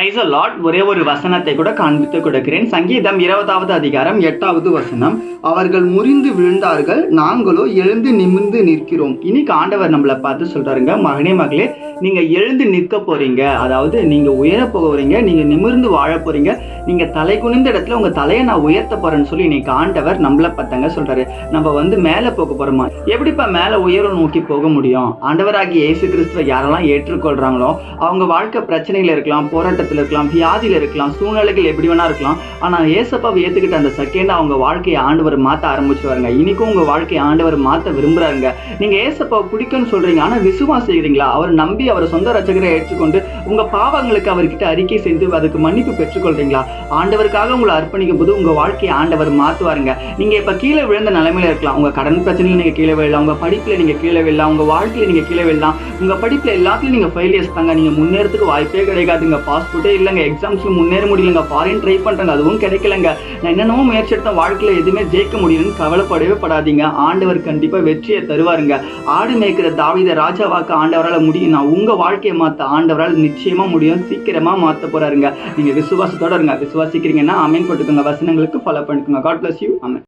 Praise the Lord. ஒரே ஒரு வசனத்தை கூட காண்பித்து கொடுக்கிறேன். சங்கீதம் 20வது அதிகாரம் 8வது வசனம். அவர்கள் முறிந்து விழுந்தார்கள், நாங்களோ எழுந்து நிமிர்ந்து நிற்கிறோம். இன்னைக்கு ஆண்டவர் நம்மளை பார்த்து சொல்றாருங்க, மகனே மகளே, நீங்க எழுந்து நிற்க போறீங்க. அதாவது நீங்க உயர போறீங்க, நீங்க நிமிர்ந்து வாழ போறீங்க, நீங்க தலை குனிந்த இடத்துல உங்க தலையை நான் உயர்த்த போறேன்னு சொல்லி இன்னைக்கு ஆண்டவர் நம்மள பத்தங்க சொல்றாரு. நம்ம மேல போக போறோமா? எப்படிப்பா மேல உயரம் நோக்கி போக முடியும்? ஆண்டவராகிய இயேசு கிறிஸ்துவை யாரெல்லாம் ஏற்றுக்கொள்றாங்களோ அவங்க வாழ்க்கை பிரச்சனையில இருக்கலாம், போராட்டத்தில் இருக்கலாம், வியாதியில இருக்கலாம், சூழ்நிலைகள் எப்படி வேணா இருக்கலாம். ஆனா ஏசப்பாவை ஏத்துக்கிட்ட அந்த செகண்ட் அவங்க வாழ்க்கையை ஆண்டவர் மாத்த ஆரம்பிச்சுருவாருங்க. இன்னைக்கும் உங்க வாழ்க்கையை ஆண்டவர் மாத்த விரும்புறாருங்க. நீங்க ஏசப்பாவை பிடிக்கும்னு சொல்றீங்க, ஆனா விசுவாசிக்கிறீங்களா? அவர் நம்பி அவரை சொந்த ரட்சகரை ஏற்றுக்கொண்டு உங்க பாவங்களுக்கு அவர்கிட்ட அறிக்கை செய்து அதுக்கு மன்னிப்பு பெற்றுக்கொள்றீங்களா? ஆண்டவருக்காக உங்களை அர்ப்பணிக்கும் போது உங்க வாழ்க்கையை ஆண்டவர் மாத்துவாருங்க. நீங்க இப்ப கீழே விழுந்த நிலைமையில இருக்கலாம். உங்க கடன் பிரச்சனையில நீங்க கீழே விழலாம், உங்க படிப்புல நீங்க கீழே விழலாம், உங்க வாழ்க்கையில நீங்க கீழே விழலாம், உங்க படிப்புல எல்லாத்துலயும் நீங்க ஃபெயிலியர்ஸ் தாங்க. நீங்க முன்னேறதுக்கு வாய்ப்பே கிடைக்காதுங்க. பாஸ்போர்ட்டே இல்லைங்க, எக்ஸாம்ஸ்ல முன்னேற முடியலங்க, ஃபாரின் ட்ரை பண்றாங்க, அதுவும் கிடைக்கலங்க, நான் என்னென்னமோ முயற்சி எடுத்த வாழ்க்கையில எதுவுமே ஜெயிக்க முடியலன்னு கவலைப்படவே படாதீங்க. ஆண்டவர் கண்டிப்பா வெற்றியை தருவாருங்க. ஆடு மேய்க்கிற தாவீதை ராஜாவாக்க ஆண்டவரால் முடியும். நான் உங்க வாழ்க்கையை மாத்த ஆண்டவரால் நிச்சயமா முடியும். சீக்கிரமா மாத்த போறாருங்க. நீங்க விசுவாசத்தோட இருங்க. விசுவாசிக்கிறீங்கன்னா ஆமென் போட்டுக்கோங்க. வசனங்களுக்கு ஃபாலோ பண்ணிக்கோங்க. God bless you. ஆமென்.